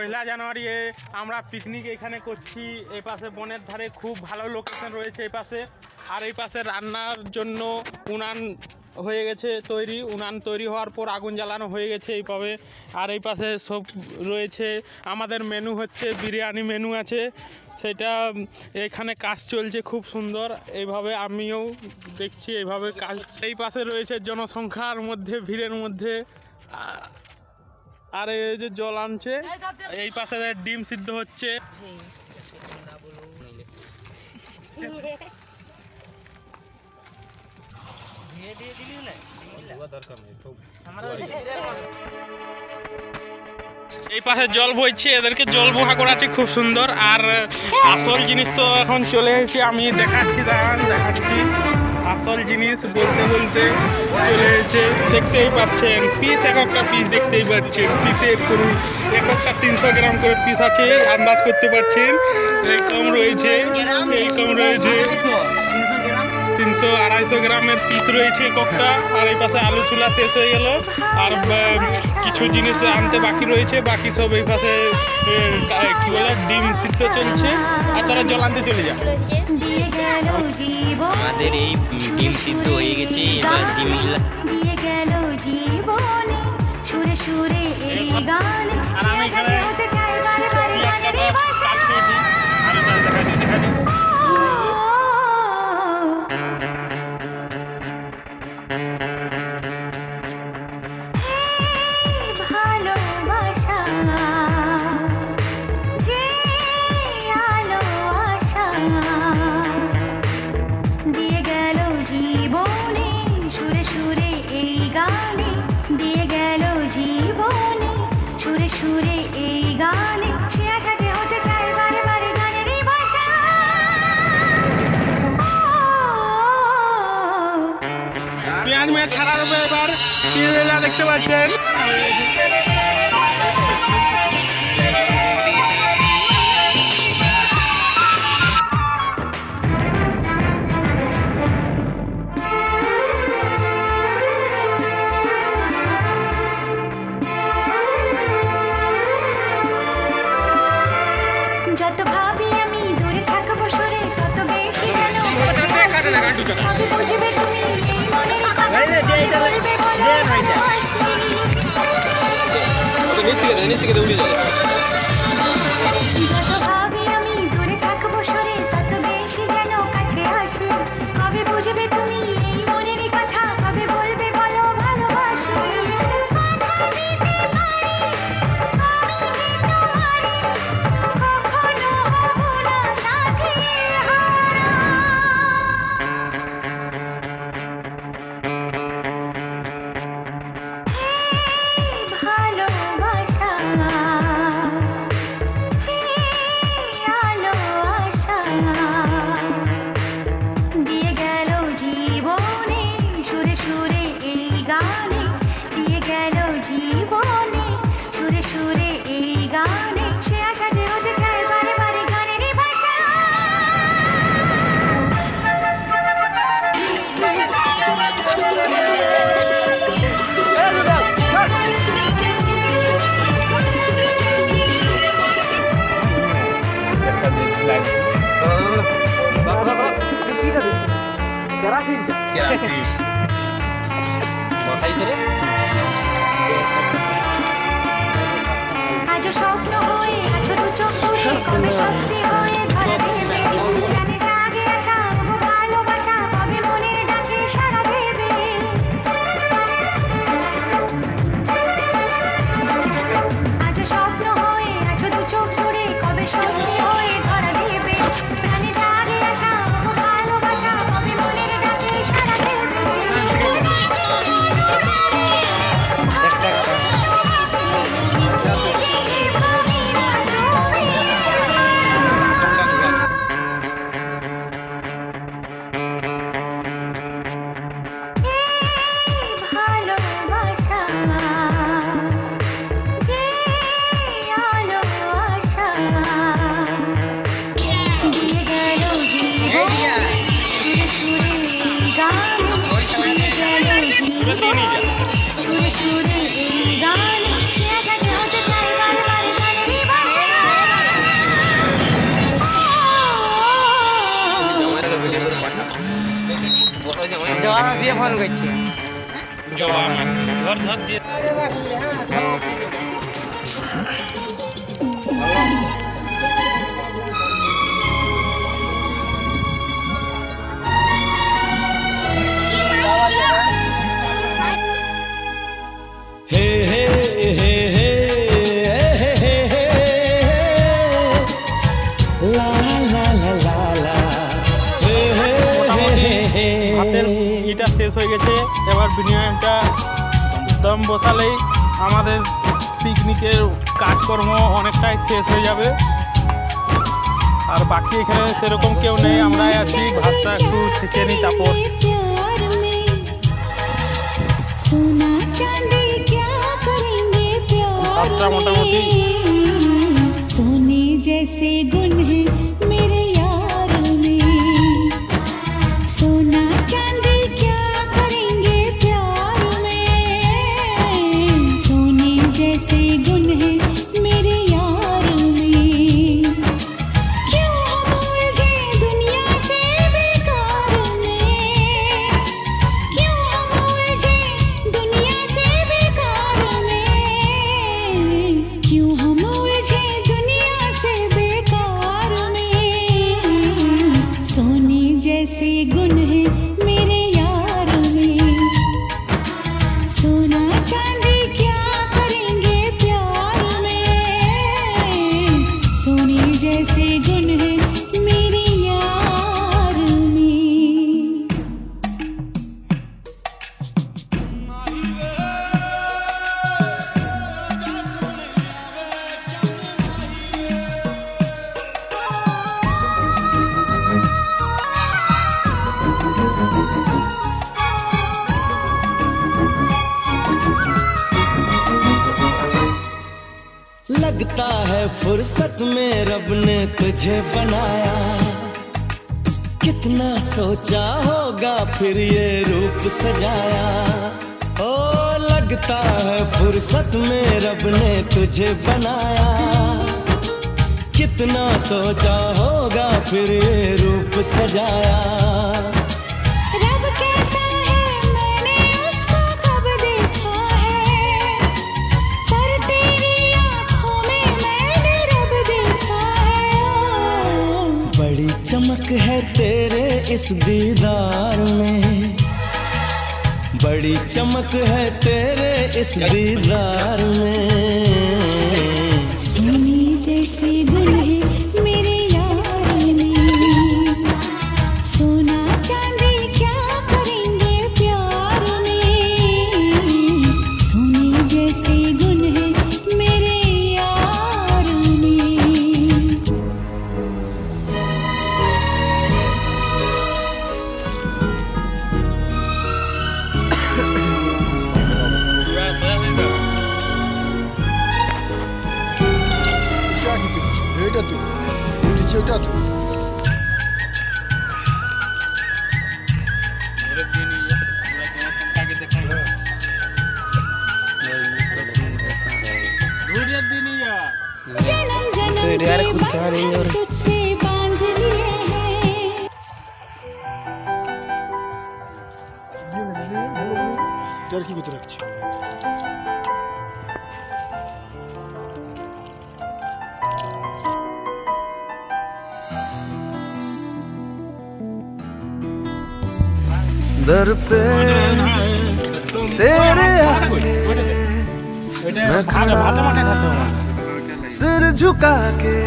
পয়লা জানুয়ারি আমরা পিকনিক এখানে করছি। এই পাশে বনের ধারে খুব ভালো লোকেশন রয়েছে এই পাশে। আর এই পাশে রান্নার জন্য উনান হয়ে গেছে তৈরি, উনান তৈরি হওয়ার পর আগুন জ্বালানো হয়ে গেছে এইভাবে। আর এই পাশে সব রয়েছে। আমাদের মেনু হচ্ছে বিরিয়ানি মেনু আছে, সেটা এখানে কাজ চলছে খুব সুন্দর। এইভাবে আমিও দেখছি এইভাবে কাজ। এই পাশে রয়েছে জনসংখ্যার মধ্যে, ভিড়ের মধ্যে। আর এই যে জল আনছে, এই পাশে ডিম সিদ্ধ হচ্ছে। এই পাশে জল বইছে, এদেরকে জল বোহা করাচ্ছে খুব সুন্দর। আর আসল জিনিস তো এখন চলে এসেছি, আমি দেখাচ্ছি, দাঁড়ান দেখাচ্ছি। আসল জিনিস বলতে বলতে চলে এসেছে, দেখতেই পাচ্ছেন পিস, এক একটা পিস দেখতেই পাচ্ছেন। পিসের করুন এক একটা 300 গ্রাম করে পিস আছে, আন্দাজ করতে পারছেন। এই কম রয়েছে, এই কম রয়েছে 300-250 গ্রামের পিস রয়েছে ককটা। আর এই পাশে আলু চুলা শেষ হয়ে গেল, আর কিছু জিনিস আনতে বাকি রয়েছে। বাকি সব এই পাশে কি বলে ডিম সিদ্ধ চলছে। আর তারা জল আনতে চলে যায়। আমাদের এই ডিম সিদ্ধ হয়ে গেছে, এবার ডিম আর আমি এখানে পেঁয়াজ কাটা কাজ পেয়েছি, আমি দেখা দিই। পেঁয়াজ মেয়ে ছাড়ার উপরে এবার পেঁয়াজ দেখতে পাচ্ছেন। যত ভাবি আমি দূরে থাকবো সরে, তত বেশি বুঝবে তুমি যত ভাবি আমি দূরে থাকবো সরে, তত বেশি যেন কাছে আসে। কবে বুঝবে তুমি এই মনের কথা, কবে বলবে বলো ভালোবাসি। কখনো হবো না সাথী আজ স্বপ্ন হয়ে আছো দু চোখ ভরে, কবে সত্যি হয়ে ধরা দেবে। জানে জাগে আশা ভালোবাসা, কবে মনের ডাকে সাড়া দেবে। আজ স্বপ্ন হয়ে আছো দু চোখ জুড়ে, কবে সত্যি হয়ে ধরা দেবে। জানে জাগে আশা ভালোবাসা, কবে মনের ডাকে সাড়া দেবে। করছে জবা মাসি ধর ধর দিয়ে হাতের ইটা শেষ হয়ে গেছে। এবার বিরিয়ানিটা দম বসালেই আমাদের পিকনিকের কাজকর্ম অনেকটাই শেষ হয়ে যাবে। আর বাকি এখানে সেরকম কেউ নেই, আমরাই আছি। ভাতটা একটু ছেঁকে নিই, তারপর ভাতটা মোটামুটি सोने जैसे गुण है मेरे यार में, सोना चांदी क्या करेंगे प्यार में, सोने जैसे गुण है मेरे यार में, क्यों हम उलझे दुनिया से बेकार में, क्यों हम उलझे दुनिया से बेकार में, क्यों हम उलझे से बेकार में, सोने जैसे गुण है मेरे यार में, सोना चांदी क्या करेंगे प्यार में, सोने जैसे गुण है मेरे यार में। लगता है फुर्सत में रब ने तुझे बनाया, कितना सोचा होगा फिर ये रूप सजाया। ओ लगता है फुर्सत में रब ने तुझे बनाया, कितना सोचा होगा फिर ये रूप सजाया। रब कैसा है मैंने उसको कब देखा है, पर तेरी आँखों में मैंने रब देखा है। बड़ी चमक है तेरे इस दीदार में, बड़ी चमक है तेरे इस दीदार में, सोने जैसे गुण है मेरे यार में, सोना चांदी क्या करेंगे प्यार में, सोने जैसे गुण है मेरे यार में। क्या की দিচ্ছ এটা তো দিচ্ছ এটা তো जन्म जन्म के बंधन तुझसे बांध लिए हैं। এটার কি করতে রাখছি दर पे तेरे आके मैं खड़ा सिर झुका के,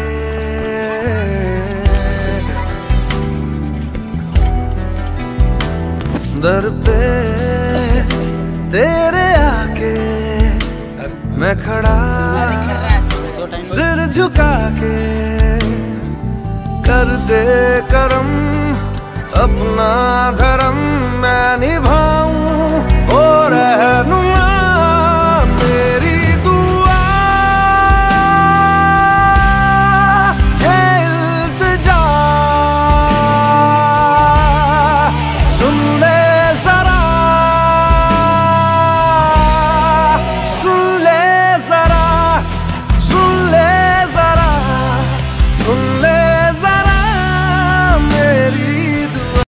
दर पे तेरे आके मैं खड़ा सिर झुका के, कर दे करम अपना धर्म मैं निभाऊं